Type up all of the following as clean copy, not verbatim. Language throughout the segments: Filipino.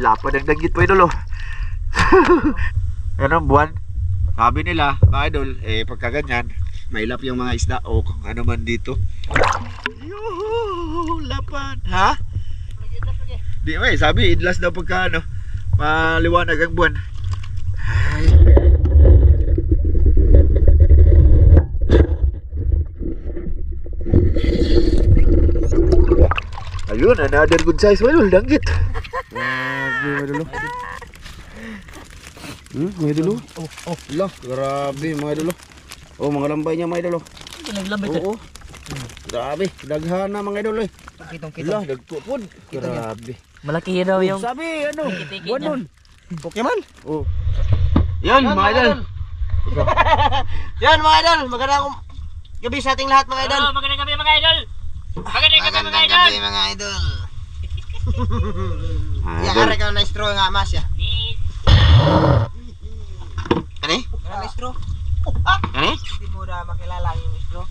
lapad ang dagit po idol oh. Yan ang buwan. Sabi nila, mga idol, pagka ganyan, mailap yung mga isda o kung ano man dito. Yuhu, lapad. Ha? Di ba sabi, idlas daw pagka ano, maliwanag ang buwan. Ay. Ayun, another good size mga idol, danggit. Grabe mga idol. Mga idol. Lah, grabe mga idol. Oh, mga lambay niya mga idol. Naglambay ka. Oo. Grabe, daghan na mga idol. Kitong-kitong. Lah, dagpupod. Grabe. Malaki daw yung Sabi ano, tiki-tiki buwan niya. nun. Pokemon. Oh. Yan mga idol. Yan mga idol, magandang gabi sa ating lahat mga idol. Magandang gabi mga idol. Magandang gabi mga idol. gabi mga idol. Ya kare ka na straw nga mas ya. Ano? Na straw. Ano? Hindi mo na makilala yung straw.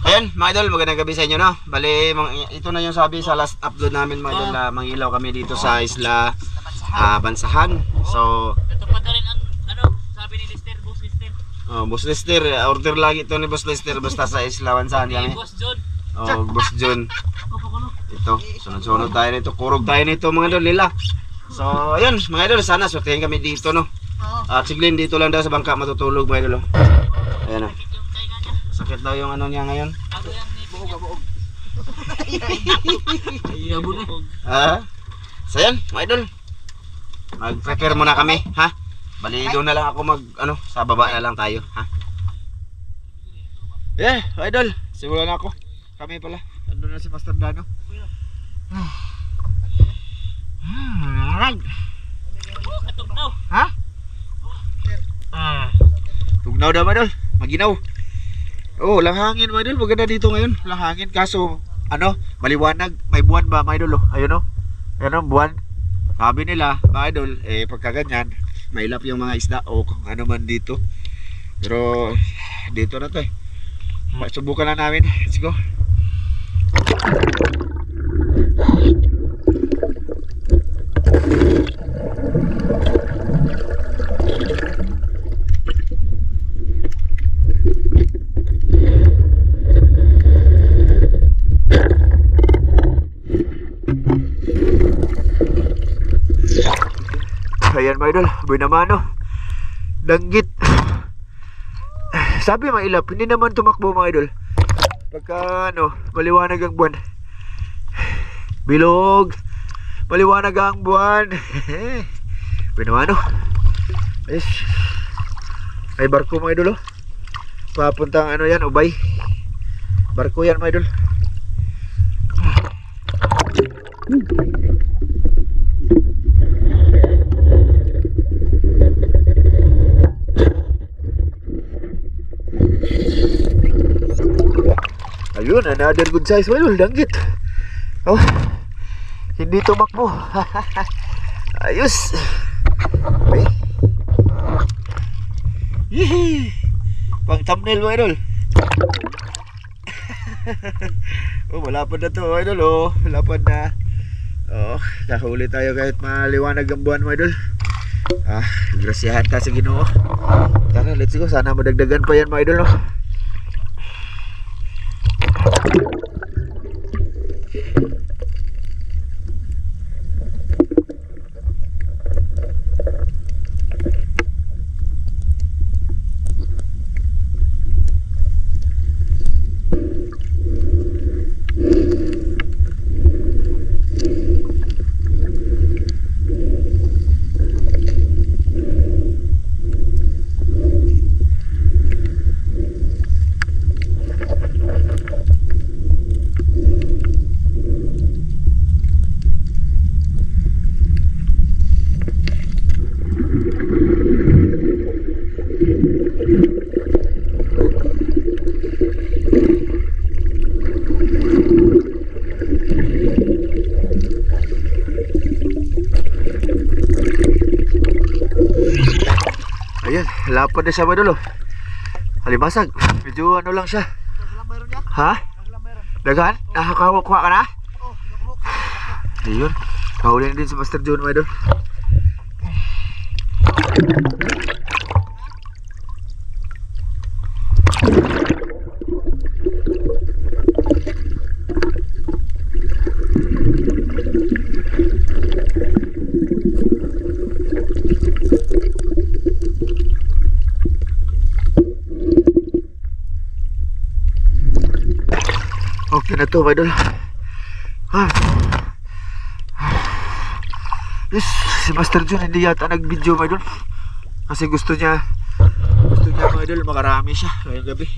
Ayan mga idol, magandang gabi sa inyo no. Bali, ito na yung sabi sa last upload namin mga idol na mangilaw kami dito sa isla Bansahan. So, Natupad na rin ang ano, sabi ni Lester, Boss Lester. Boss Lester, order lagi ito ni Boss Lester basta sa isla Bansahan kami. Boss John. Boss John. Ito, sunod-sunod tayo nito. Kurog tayo nito mga idol nila. So, ayun mga idol, sana sortehin kami dito no. At siglin dito lang daw sa bangka matutulog mga idol. Ayan o. Sakit daw yung ano niya ngayon. Buog. Iyabo na. So yan mga idol. Mag-prepare muna kami ha. Bali doon na lang ako ano, sa baba na lang tayo ha. Yeah, mga idol, simulan na ako. Kami pala. Andun na si Master Dano. Katugnaw. Ha? Tugnaw daw mga idol. Maginaw. Oh, lang hangin mga idol. Maganda dito ngayon. Lang hangin. Kaso, ano, maliwanag. May buwan ba mga idol? Oh. Ayun oh. Ayun ang buwan. Sabi nila, mga idol, pagka ganyan, mailap yung mga isda o kung ano man dito. Pero, dito na to eh. Subukan lang namin. Let's go. Ayan mga idol, boy naman no. Danggit. Sabi mailap, hindi naman tumakbo mga idol. Pagka ano, maliwanag ang buwan. Bilog. Maliwanag ang buwan. Boy naman no. Ayos. May barko mga idol oh. Papuntang ano yan, Ubay. Barko yan mga idol. Ayun, another good size mga idol, danggit. Oh, hindi tumakbo. Ayos. Okay. Yee! Pang thumbnail mga idol. Oh, malapad na to mga idol. Oh, malapad na. Oh, nakahuli tayo kahit maliwanag ang buwan mga idol. Grasyahan ka sa Ginoo. Tara, let's go. Sana madagdagan pa yan mga idol no. Ayan, lapad na siya ba dulo? Halimasag, medyo ano lang siya. Ha? Dagan? Nakakakuha ka na? Ayun. Kahuli na din si Master John, mga idol. Okay na to, mga idol. Yes, si Master John hindi yata nag-video, mga idol. Kasi gusto niya mga idol, makarami siya ngayong gabi.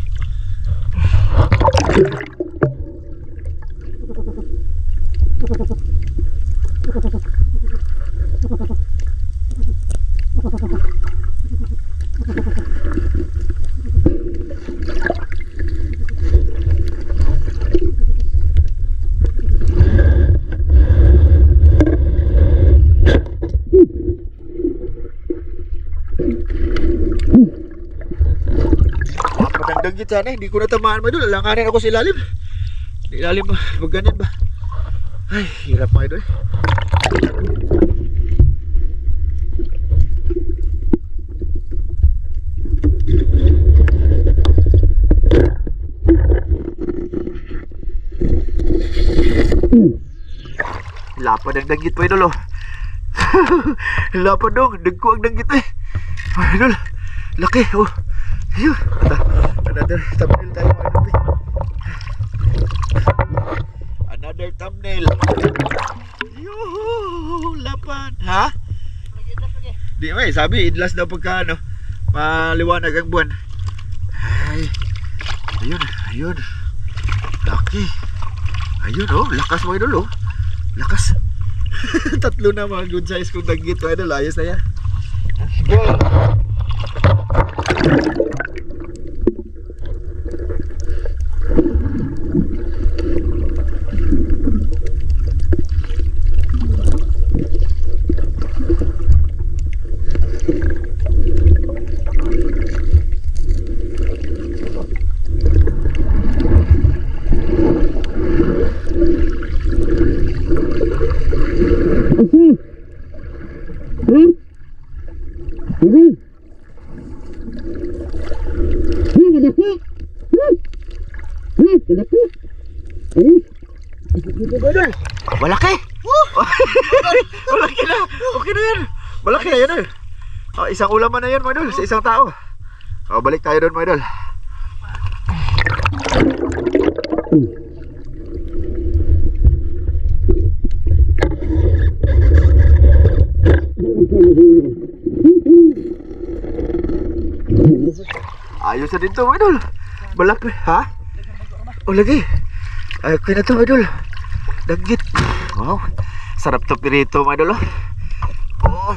Magandang kita na, hindi ko natamaan, mga idol. Alanganin ako sa ilalim. Ilalim ba? Wag ganyan ba? Ay, hirap, mga idol. Lapad ang danggit, mga idol, oh. Lapad dong, dagko ang danggit eh. Mga idol, laki, oh. Ayun, another thumbnail tayo, mga idol. Another thumbnail. Yuhu, lapad. Ha? Di may, sabi, idlas daw pagka ano, maliwanag ang buwan. Ay, ayun. Laki. Ayun, oh, lakas, mga idol, oh. Lakas. Tatlo na mga good size kung danggit, mga idol. Ayos na yan. Go. Malaki! Malaki na! Okay na yan! Malaki na yan, eh. Oh, isang ulaman na yan, mga idol, sa isang tao. Oh, balik tayo doon, mga idol. Ayos na din to, mga idol. Malaki, ha? Oh, lagi. Ay, okay na to, mga idol. Danggit. Wow. Sarap to pirito, mga idol. Oh.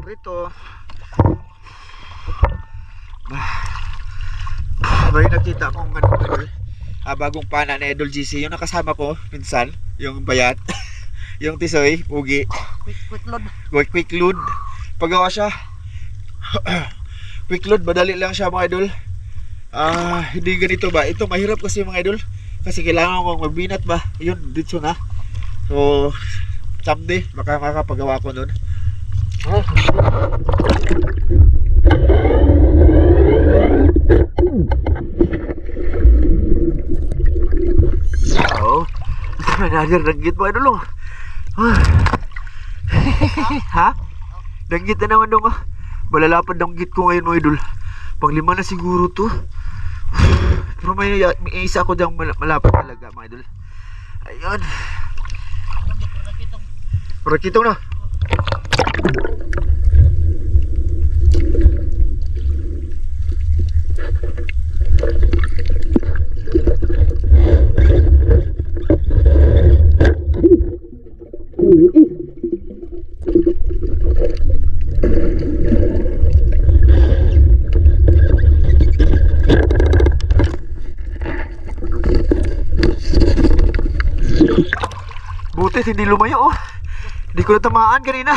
Pirito. May nakita akong ano, idol. Bagong pana ni Idol GC. Yung nakasama ko, minsan. Yung bayat. Yung tisoy, pugi. Quick load. Quick load. Pagawa siya. Quick load, madali lang siya, mga idol. Hindi ganito ba? Ito mahirap kasi, mga idol. Kasi kailangan kong magbinat ba? Yun, dito na. So, someday, makakapagawa ko nun. Oh, another danggit, mga idol. Ha? Danggit na naman dong. Malalapad danggit ko ngayon, mga idol. Panglima na siguro to. Pero may isa ako diyang malapad talaga, mga idol. Ayun. Rakitong na. Buti hindi lumayo, oh. Hindi ko natamaan kanina.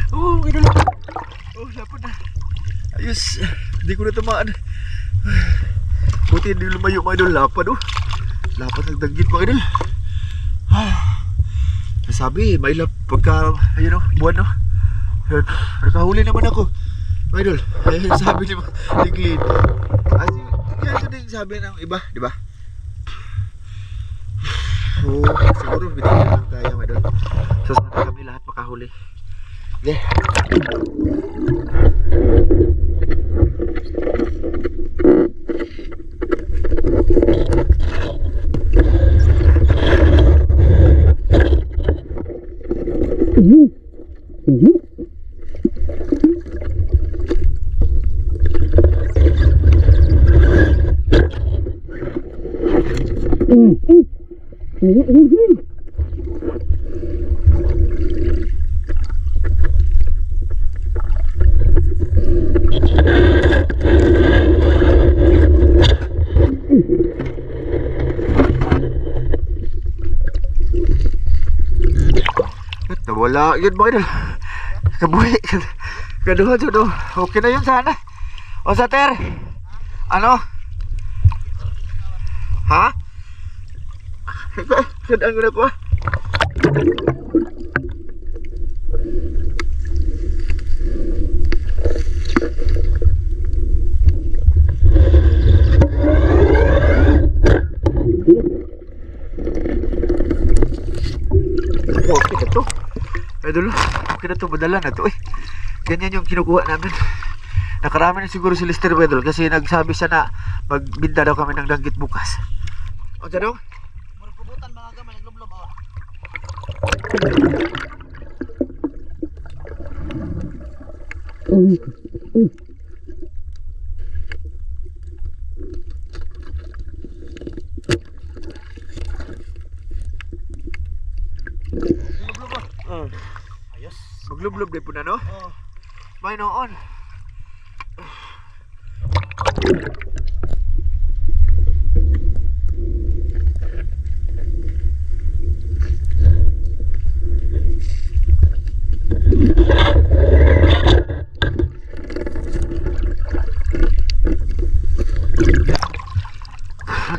Oh, idol. Oh, lapad na. Ayos. Hindi ko natamaan. Buti hindi lumayo mga idol. Lapad oh. Lapad nagdanggit mga idol. Nasabi, may lap pagka, ayun oh, buwan oh. Ayun, nakahuli naman ako. Mga idol, ayun sabi ni Liglin. Ay, yan din sabi ng iba, di ba? So, siguro binigyan lang tayo mga idol. So, sana kami lahat makahuli. Okay. Wala yun mga idol. Kabuhi. Kaduha dyan oh. Okay na yun sana. O sa ter. Ano? Ha? Sadaan ko na ko ah. Okay na to. Idol, okay na to, madala na to eh. Ganyan yung kinukuha namin. Nakarami na siguro si Lister Idol kasi nagsabi siya na magbinta daw kami ng danggit bukas. O dyan dong? Murag kubutan mga gamay naglublob oh. Ayos. Maglublob din po na no? Oh. May noon.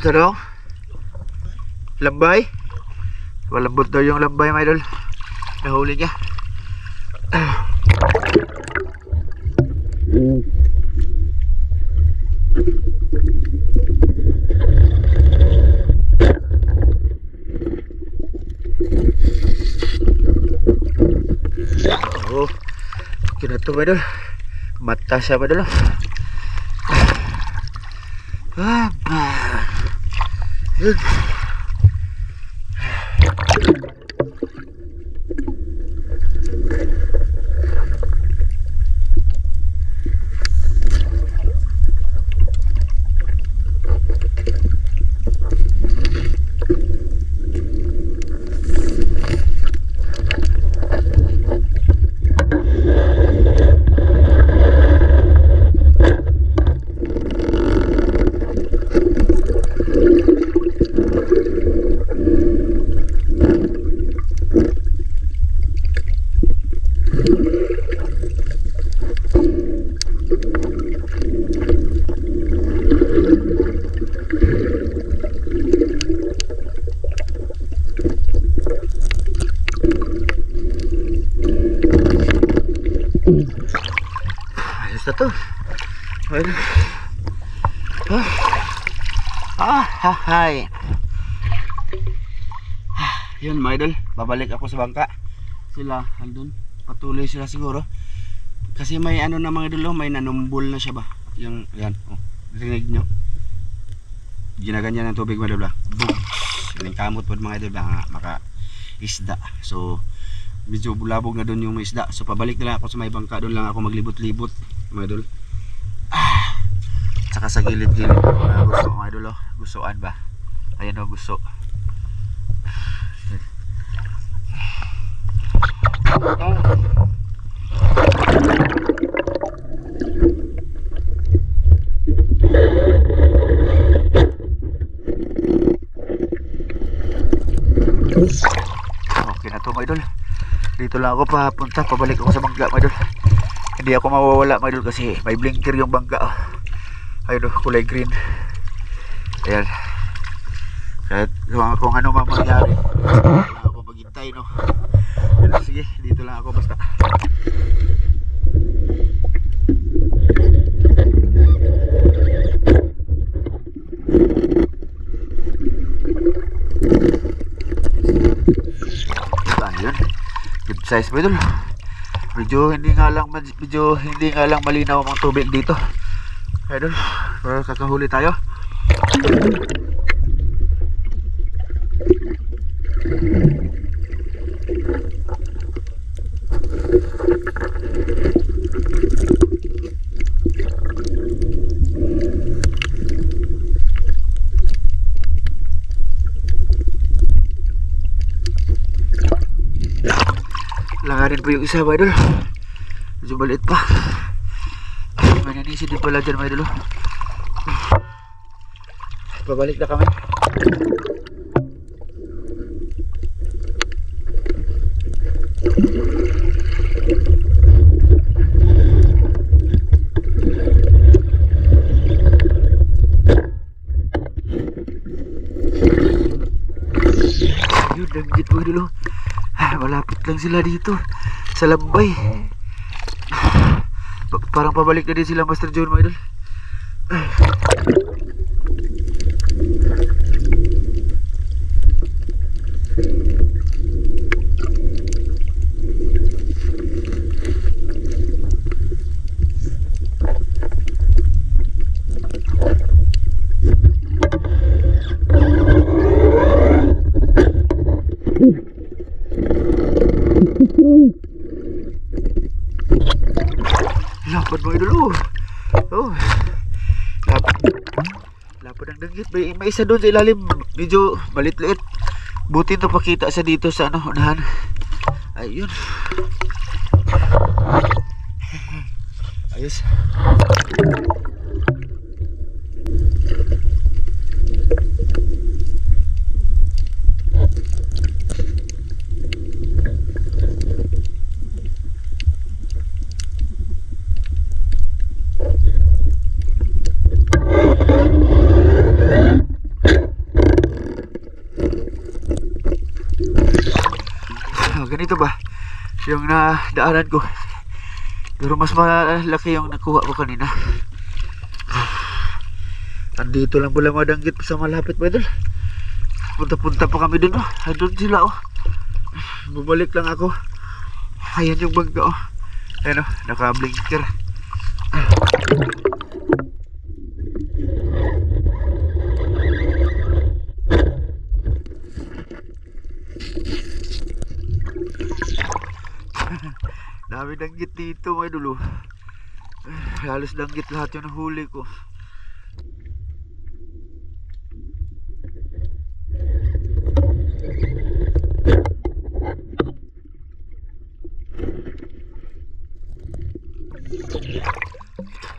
Ito daw. Lambay. Malambot daw yung lambay mga idol. Nahuli niya. Oh, kinato mga idol. Mata siya mga idol. Yun. Ayos na to. Ayun. Hi. Yun mga idol, babalik ako sa bangka. Sila andun, patuloy sila siguro. Kasi may ano na mga idol, may nanumbol na siya ba. Yung yan, oh, rinig nyo. Ginaganyan ng tubig mga idol. Boom. Yung kamot po mga idol, maka isda. So medyo bulabog na doon yung may isda. So pabalik na lang ako sa may bangka. Doon lang ako maglibot-libot mga idol. Saka sa gilid-gilid gusto mga idol. Gustoan ba? Ayan o, gusto. Okay na to mga idol. Dito lang ako papunta. Pabalik ako sa bangka mga idol. Hindi ako mawawala mga idol kasi may blinker yung bangka oh. Ayun oh, kulay green. Ayan. Kahit kung ano man mangyari, wala ako maghintay, no? Pero sige, dito lang ako basta. Ayun. Good size ba idol? Medyo hindi nga lang malinaw ang tubig dito. Idol, pero kakahuli tayo. Langarin po yung isa mga idol. Medyo maliit pa. May nanisi din pala dyan mga idol. Pabalik na kami. Ayun, danggit mga idol. Malapit lang sila dito sa lambay. Parang pabalik na din sila Master John mga idol. Lapad mga idol. Oh. Lapad ang danggit. May isa doon sa ilalim. Medyo malit-liit. Buti ito pakita sa dito sa unahan. Ayun. Ayos. Ganito ba yung nadaanan ko, pero mas malaki yung nakuha ko kanina. Andito lang pala mga danggit sa malapit ba idol. Punta-punta pa kami dun. Andun sila bumalik lang ako. Ayan yung bangka ayan naka-blinker. Dami danggit dito mga idol. Halos danggit lahat yung nahuli ko.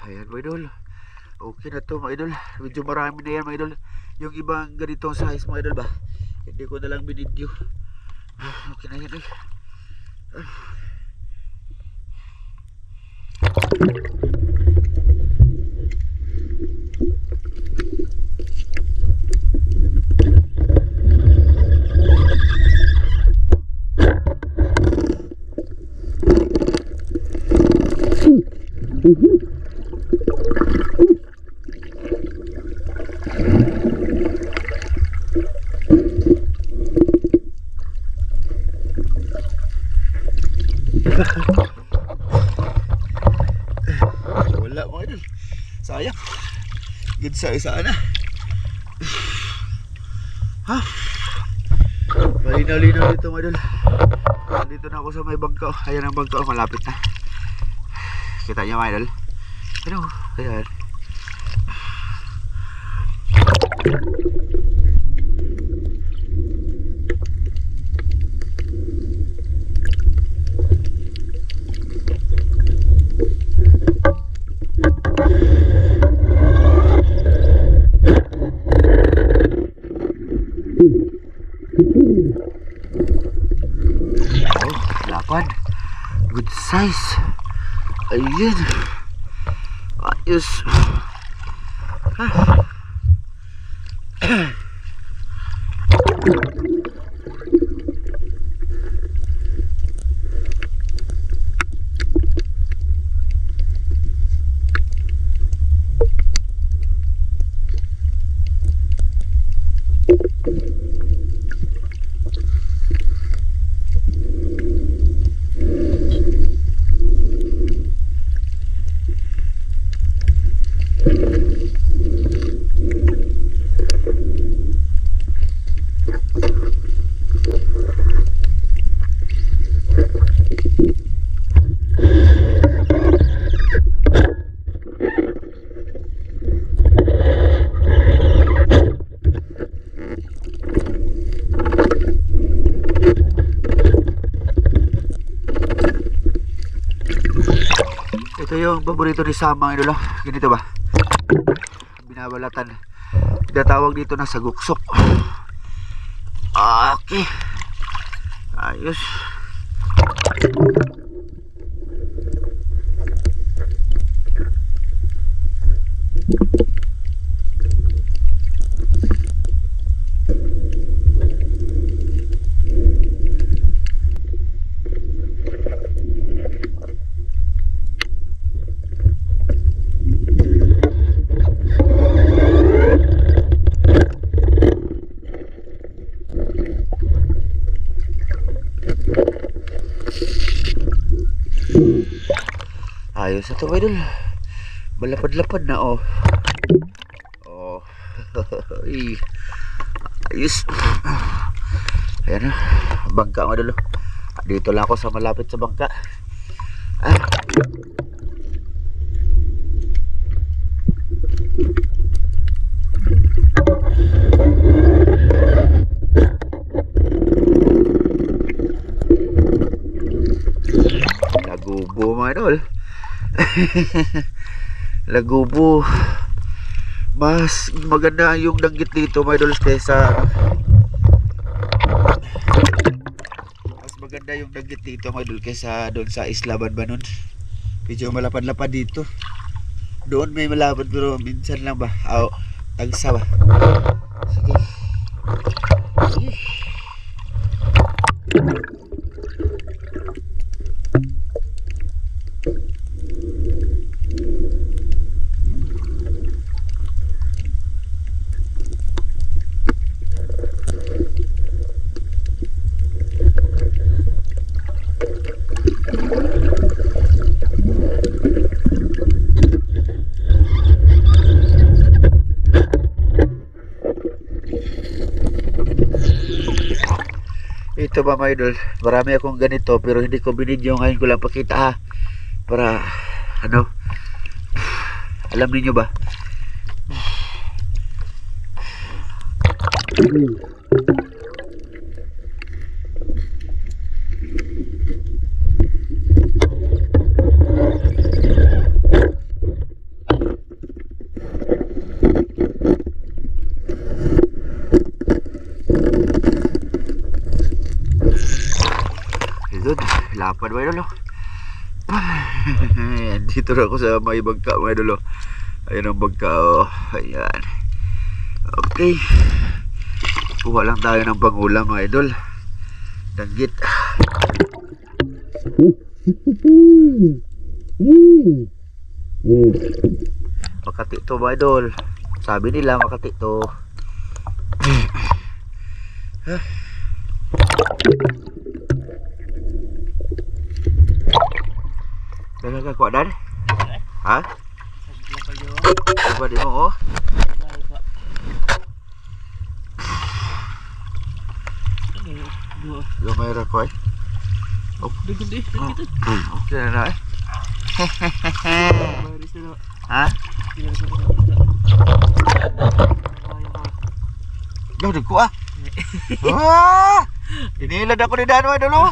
Ayan mga idol. Okay na to mga idol. Medyo marami na yan mga idol. Yung ibang ganitong size mga idol ba, hindi ko na lang binidyo. Okay na yan wala mga idol. Sayang. Good size sana. Malinaw-linaw dito mga idol. Dito na ako sa may bangka. Ayan ang bangka. Malapit na. Kita niyo mga idol. Ayan. Lapan. Good size. Ayun. Ayos. Ito yung paborito ni Sam mga idol. Ganito ba? Binabalatan. Tinatawag dito na saguksok. Okay. Ayos. Ayos ito mga idol. Malapad-lapad na oh. Oh. Ay. Ayos. Ayan na. Bangka mga idol. Dito lang ako sa malapit sa bangka. Lagubo mga idol. Lagubo. Mas maganda yung danggit dito mga idol kaysa mas maganda yung danggit dito mga idol kaysa doon sa Isla Banbanon. Medyo malapad-lapad dito. Doon may malapad pero minsan lang ba? Tagsa ba? Sige. Ito ba mga idol, marami akong ganito pero hindi ko binidyo, ngayon ko lang pakita ha, para ano, alam niyo ba? Lapad mga idol. Dito na ako sa may bangka mga idol. Ayan ang bangka oh. Ayan. Okay. Kuha lang tayo ng pangulam mga idol. Danggit. Makati to mga idol. Sabi nila makati to. Dagang kuat dan? Ha? Apa dia mau? Dua merah koi. Oh, gede gitu. Oke, nah. Ha? Dah deku ah. Wah! Ini ledak ko ni Dan dulu.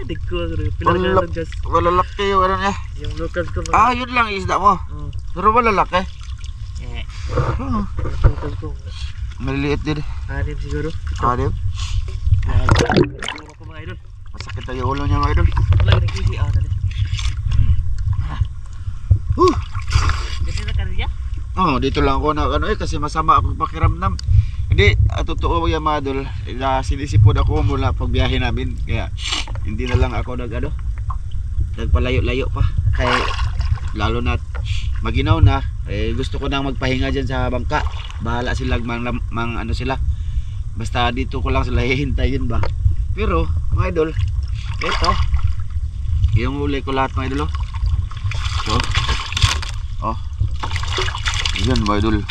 Deko pila gas. Malalaki yung ano niya. Yung local ko. Yun lang isda mo. Pero malalaki. Local ko. Maliliit din. Anim siguro. Anim. Ako mga idol. Masakit tayo ulo niya mga idol. Wala nagkisi tadi. Jadi na karya? Oh, dito lang ako na ano kasi masama akong pakiramdam. Hindi, totoo yan mga idol. Sinisipod ako mula pagbiyahe namin. Kaya hindi na lang ako nagpalayo-layo pa. Kaya lalo na maginaw na, gusto ko nang magpahinga dyan sa bangka. Bahala sila ano sila. Basta dito ko lang sila hihintayin ba. Pero mga idol, ito yung huli ko lahat mga idol. Oh. Yan mga idol.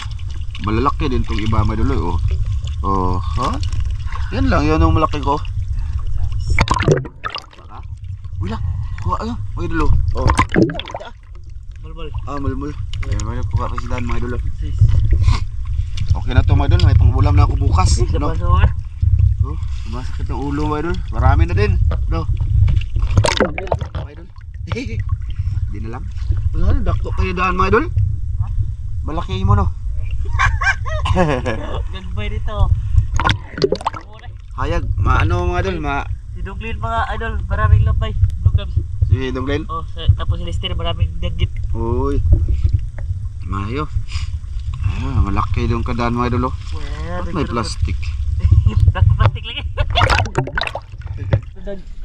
Malalaki din itong iba mga idol. Oh, ha? Yan lang, yan ang malaki ko. Uy lang, kuha ayun mga idol. Oh. Balbal. Mulmul. Ayan mga idol, kuha pa si Dan mga idol. Sis. Okay na to mga idol, may pangulam na ako bukas. Sa No? pasawar. Oh, sumasakit ng ulo mga idol. Marami na din. No? Mga idol. Hindi na lang. Wala na, dakto kayo daan mga idol. Malaki mo no. Gagbay dito. Hayag, maano mga idol, Si Duglin mga idol, maraming lambay. Dugab. si Donglen. Oh, tapos si Lester maraming dagit. Uy. Mayo. Malaki dong kadaan mga idol. Ba't may plastic? Plastic lagi.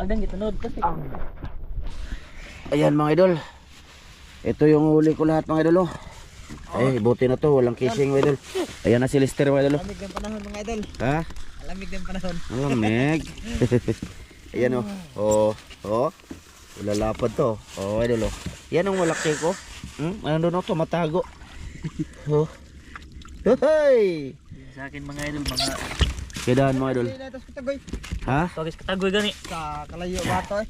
Ang dagit tanod plastic. Ayan mga idol. Ito yung huli ko lahat mga idol. Buti na to, walang kissing mga idol. Ayan na si Lester mga idol. Alamig ng panahon mga idol. Ha? Alamig ng panahon. Alamig. Ayan o. Oh. Lalapad to. Oh, idol. Yan ang malaki ko. Ano doon to, matago. Oh. Hey! Sa akin mga idol, mga Kedaan mga idol. Tapos katagoy. Ha? pagis katagoy gani. Sa kalayo ba to eh.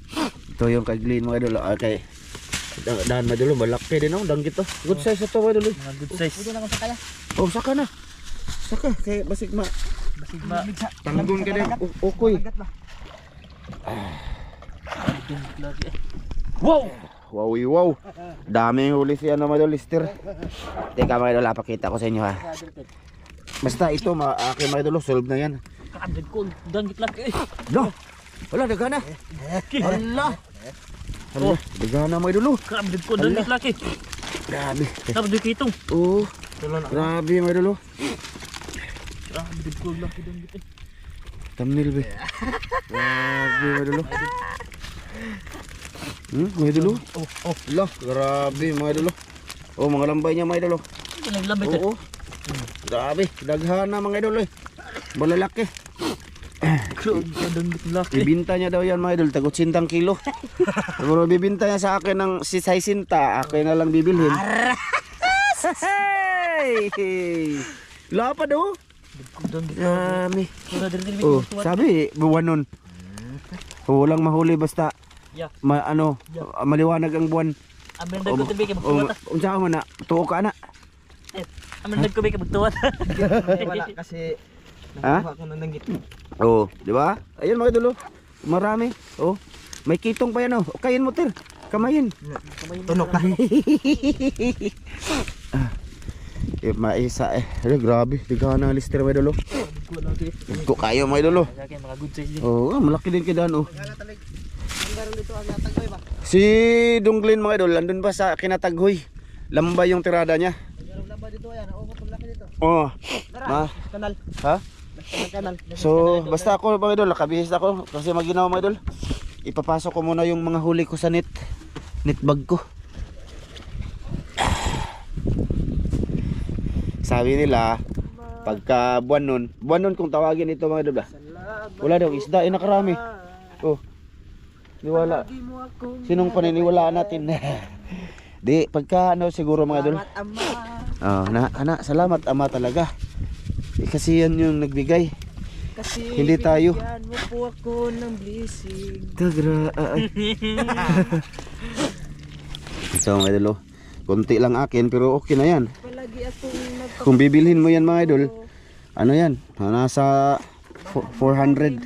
Ito yung kay Glenn mga idol. Okay. Daan mga idol, malaki din ang danggit to. Good size ito mga idol. Mga good size. Pwede na akong sakaya. Oh, saka na. Saka kay basig ma. Basig ma. Tanggon ka din. Ukoy. Agat ba? Lagi. Wow! Wow. Daming huli siya mga idol, Lester. Teka mga idol, pakita ko sa inyo ha. Basta ito, aking mga idol, solve na yan. Kaagad ko, dagit lagi. No! Wala, dagana. Hala! Hala, dagana mga idol. Kaagad ko, dagit lagi. Grabe. Tapos di kitong. Oh, grabe mga idol. Kaagad ko lagi dagit. Thumbnail be. Grabe mga idol. Mga idol. Hala, grabe mga idol. Oh, mga lambay niya mga idol. Naglambay ka. Oo. Grabe, daghana mga idol. Malalaki. Dagit lagi. Bibinta niya daw yan mga idol, tagot 100 kilo. Siguro bibinta niya sa akin ng 60, akin na lang bibilhin. Hey! Lapad oh. Yami. Oh, sabi, buwan nun. Walang mahuli basta Yeah. maliwanag ang buwan. Amin dagko tabi kay bugtuwat. Unsa man na, tuo ka na. Amin dagko kay bugtuwat. Wala kasi Ha? nakuha ko ng nanggit. Oh, di ba? Ayun mga idol. Marami. Oh. May kitong pa yan oh. Kayin mo tir. Kamayin. Tunok na. Maisa grabe. Digana Lister mga idol. Ko kayo mga idol. Sa akin mga good size din. Oh, malaki din kidaan oh. Ang garon dito ang natagay ba? Si Donglen mga idol, andun ba sa Kinataghoy? Lambay yung tirada niya. Ang garon lang ba dito ayan? Oo, laki dito. Oh. Tara, kanal. Ha? Basta kanal. So, basta ako mga idol, nakabihis ako kasi maginaw mga idol. Ipapasok ko muna yung mga huli ko sa net bag ko. Sabi nila, pagka buwan nun kung tawagin ito mga idol ba? Wala daw isda, nakarami. Oh. Niwala. Sinong paniniwalaan natin? Di, pagka siguro mga idol. Salamat ama. Salamat ama talaga. Kasi yan yung nagbigay. Kasi Hindi tayo. bigyan mo po ako ng blessing. Ito mga idol. Konti lang akin pero okay na yan. Palagi akong Kung bibilhin mo yan mga idol, ano yan? Nasa 400.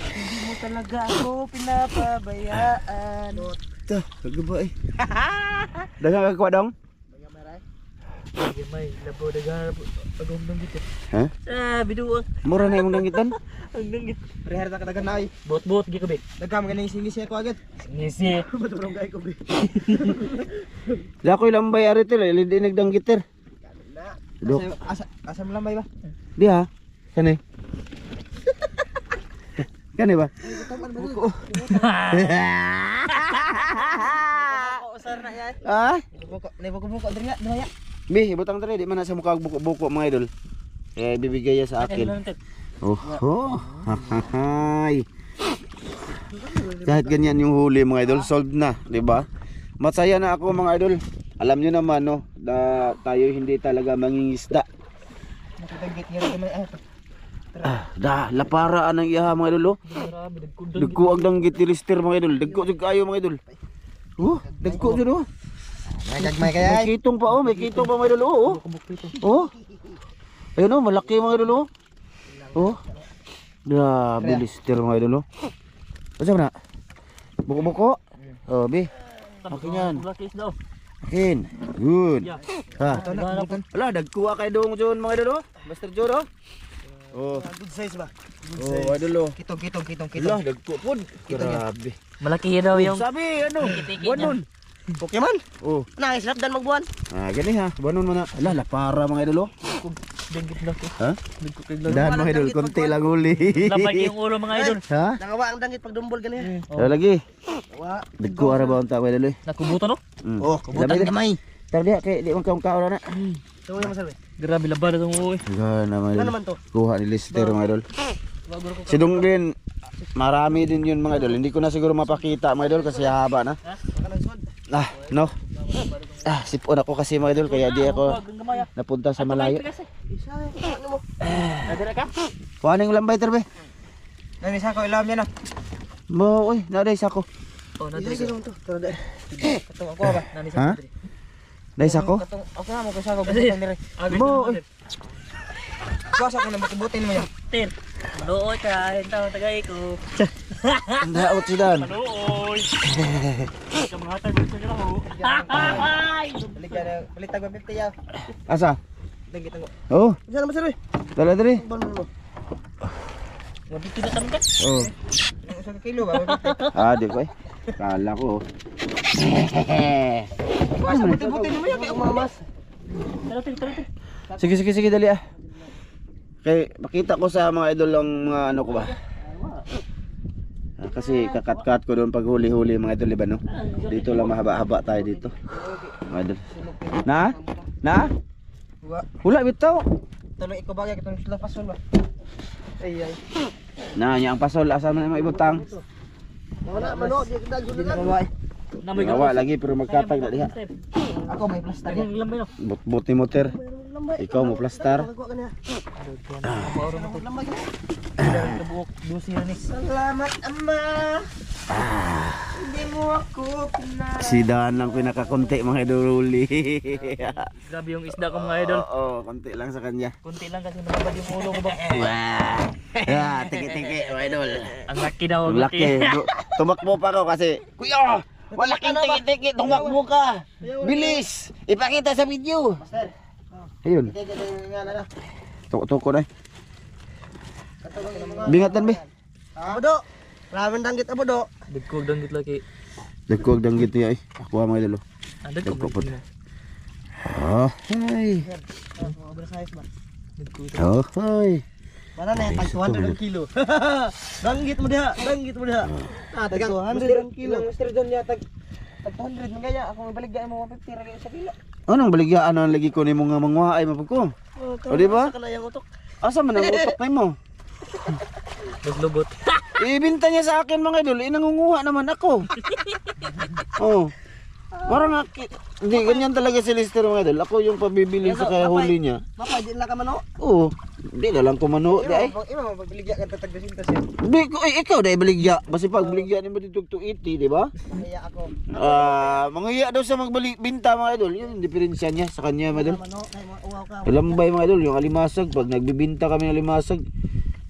Hindi mo talaga ako pinapabayaan. Ito, kagaba eh. Dagang kagwa dong? Sige, may labo daga agong nanggit. Ha? Biduang. Mura na imong danggitan? Ang nanggit. Rehar ta kadagan na ay. Bot-bot gi kabe. Dagam ganing singis ko agad. Ngisi. Baturong gay ko be. Da ko ilambay ari tel, hindi nagdanggiter. Dok. Asa malambay ba? Di ha? Kani? Kani ba? Buko. Usar na yay. Ah? Buko, buko diri ya. Bi, ibutang tari di man na sa mukha buko-buko mga idol. Eh bibigay ya sa akin. Oh. Hay. Kahit ganyan yung huli mga idol, solved na, 'di ba? Masaya na ako mga idol. Alam niyo naman no, tayo hindi talaga mangingisda. Nakitagit nga rin may Laparaan ang iha mga idol. Oh. Grabe dagkundang. Dagko ang danggit ni Lister mga idol. Dagko jud kayo mga idol. Dagko jud oh. may gagmay kaya May ay. kitong pa oh, may kitong pa mga idol oh. Oh. Ayun oh, malaki mga idol oh. Oh. Grabe Lister mga idol oh. Asa na? Buko-buko. Oh, bi. Akin yan. Akin. Good. Ha. Wala, dagkuha kay dong John mga idol oh. Master John oh. Oh. Good size ba? Oh, idol oh. Kitong. Wala, dagko pud. Grabe. Malaki daw yung Sabi ano? Buwanon. Pokemon. Oh. Nangis lap dan magbuwan. Gani ha. Buwanon man na. Ala, lapara mga idol oh. danggit laki. Ha? Dagkog kay laki. Dahan mga idol, konti lang huli. Lapay yung ulo mga idol. Ha? Nangawa ang dangit pag dumbol gani. Ano lagi? Wa. Dagko ara ba unta mga idol eh. Nakubuto no? Oh, kubutan gamay. Tar dia kay di man kaon kaon na. Tuwa naman sabi. Grabe laban itong uwi. Gana mga Ano idol. naman to? Kuha ni Lister mga idol. Si Dong din, marami din yun mga idol. Hindi ko na siguro mapakita mga idol kasi haba na. Baka nang sod. No. Sipon ako kasi mga idol kaya di ako Huwag ang gamaya. napunta sa malayo. Isa, ano mo? Nadira ka? Kuha ning lambay terbe. Nani sa ko ilam niya na. Mo oy, naday sa ko. Oh, nadira Isa ka. lang to. Tara dai. Katong ako ba? Nani Ha? sa nadira. Day sa ko. Katong ako na mo ko sa ko butang dire. Mo oy. Kuwasa ko na makibutin mo yan. Tin. Manuoy ka, hintaw tagay ko. Daot si Dan. Manuoy. Ka mga hatag sa nila ho. Ay! Balik tag 50 ya. Asa? Dagit ako. Oh, Isa naman sir. dala diri. Ban mo. Wadi tinatan ka. Oh. Ang isang kilo ba? Di ko eh. Kala ko. Kuwasa buti-buti mo yan kay umamas. Tara. Sige dali ah. Kay makita ko sa mga idol ang mga ano ko ba. Kasi kakat-kat ko doon pag huli-huli mga idol iba no. Dito lang mahaba-haba tayo dito. Mga idol. Na? Wa. Hula bitaw. Tuloy ikaw bagay katong sila pasol ba? Ay. Na, nya ang pasol asa man mo ibutang. Wala man no, di dag jud na babae. Namoy Nawa lagi pero magkatag na diha. Ako may plastar yan. Ang lambay no. Bot ni motor. Ikaw mo plastar. Ako kanya. Mauro na ko. Lambay. Kabuok dusi na ni. Salamat ama. Hindi mo ako pinay. Si Dan lang pinakakunti mga idol huli. Grabe yung isda ko mga idol. Oo, konti lang sa kanya. Kunti lang kasi malabad yung ulo ko ba. Wah. Tiki-tiki mga idol. Ang laki daw, Ang laki. Tumakbo pa ako kasi, Kuya, malaking tiki-tiki, tumakbo ka. Bilis, ipakita sa video. Master. Ayun, Dede nga na. tuko na. Bingatan be. Abodo. Ramen danggit abodo. Dagkog danggit laki. Dagkog danggit niya eh. Ako mga idol. Dagkog Dagkog po. po. Oh, hi. Oversize ba? Dagkog. Oh, hi. Mana na tag 200 ang kilo. Danggit mo diha. Tag 200 ang kilo. Mr. John ya tag 200 man gaya ako mabaligya mo 150 ra sa kilo. Anong baligyaan ang lagi ko ni mga mangwaay mapag ko? O di ba? Kana yang utok. Asa man ang utok na mo? Naglubot. Ibinta niya sa akin mga idol, nangunguha naman ako. Oh. Parang hindi ganyan talaga si Lister mga idol. Ako yung pabibili sa kaya huli niya. Mapa di na ka mano. Oo. Hindi na lang ko mano di ay. Ima mabaligya ka tag 200 siya. Hindi ko ikaw dai baligya. Basi pag baligya ni mo dito 280, di ba? Kaya ako. Mangiya daw sa magbalik binta mga idol. Yun ang diferensya niya sa kanya mga idol. Mano kay mo uwaw ka. Lambay mga idol, yung alimasag pag nagbibinta kami ng alimasag.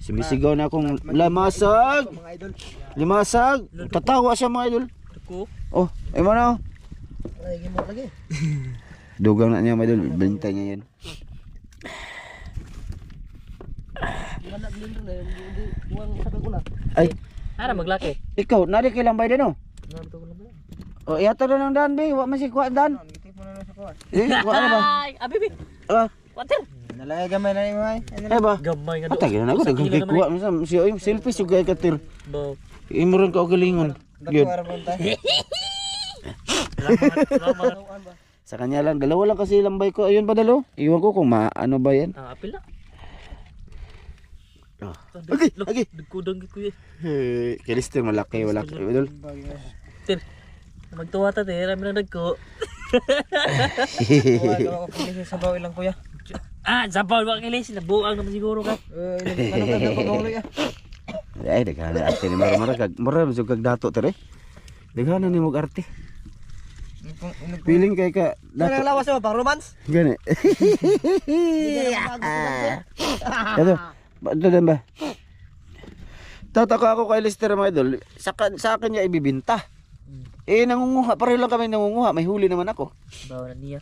Sumisigaw na akong lamasag. Mga idol. Limasag. Tatawa siya mga idol. Dagkog. Oh, ay mo na. Lagi mo lagi. Dugang na niya mga idol, benta niya yan. Wala din doon eh. Buwang sa kaguna. Ay, Ano maglaki? ikaw, nari kay lambay din oh. Ano to ko lang ba? O, yata na ng daan, be. Wa man si kuha daan. Nagitip mo na lang sa kuwan. Wa na ba? Ay, abibi. Ah, Water. Nalagay gamay na yung mga. ay ba? Gamay nga Atay na ako, dagang kay kuha. Si Oy, selfish yung kay katir. Bo. Imo rin ka galingon. Yun. Nagkuwara mo tayo. Salamat. Sa kanya lang, dalawa lang kasi lambay ko. Ayun pa dalo. Iwan ko kung ano ba yan. Ah, apil na. Oh. Okay, okay. Nagkudang gid kuya. Kay Lister malaki, wala ka. Idol. Tir. Magtuwa ta te, rami na nagko. Gawa ko pag sa bawi lang kuya. Ah, sabaw ba kilis, nabuang naman siguro ka. Ano ka pag-uloy ah. Ay, daghan na arte ni mara kag mara jud kag dato tere. Daghan na ni mog arte. Feeling kay ka Ano dato. lawas mo pang romance? Gani. Ito, ito din ba? Tataka ako kay Lister mga idol. Sa akin niya ibibinta. Eh, nangunguha. Pareho lang kami nangunguha. May huli naman ako. Bawa na niya.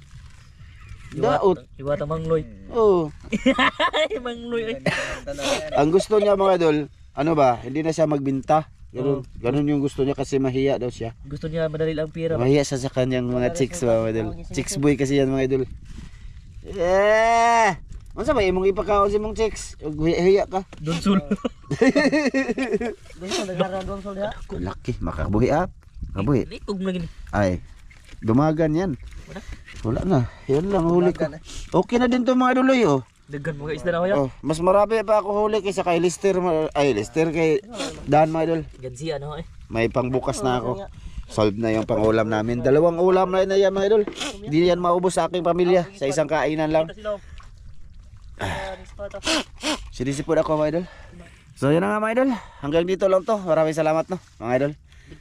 Daot. Iwata mangloy. Oo. Mangloy ay. Ang gusto niya mga idol, ano ba? Hindi na siya magbinta. Ganun yung gusto niya kasi mahiya daw siya. Gusto niya madali lang pera. Mahiya siya sa kanyang mga chicks mga idol. Chicks boy kasi yan mga idol. Eh! Ano ba imong ipakaon si mong chicks? Hiya ka. Donsul. Dito nagharan doon sol diha. Laki, makabuhi ah. Kabuhi. Likog na gini. Ay, dumagan yan. Wala na. Yan lang huli ko. Okay na din to mga idoloy oh. Daghan mga isda na kaya. Oh, mas marami pa ako huli kaysa kay Lister. Ay, Lister kay Dan mga idol. Gansi ano eh. May pangbukas na ako. Solve na yung pangulam namin. Dalawang ulam na yan mga idol. Hindi yan maubos sa aking pamilya. Sa isang kainan lang. Sinisipod ako mga idol. So yun na nga mga idol. Hanggang dito lang to. Maraming salamat no mga idol.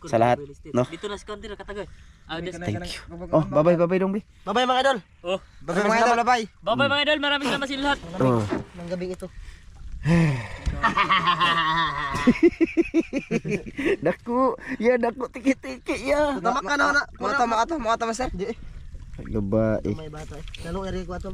Sa lahat, no? Dito na si Kantir katagay. Ah, Thank you. Oh, bye-bye dong, Bi. Bye-bye mga idol. Oh. Bye-bye mga idol, bye. Bye-bye mga idol, maraming salamat sa lahat. Oh. Ng gabing ito. Daku, ya daku tiki-tiki ya. Tama ka na. Mga tama sir. Gabae. May bata eh. Lalo eri ko ato.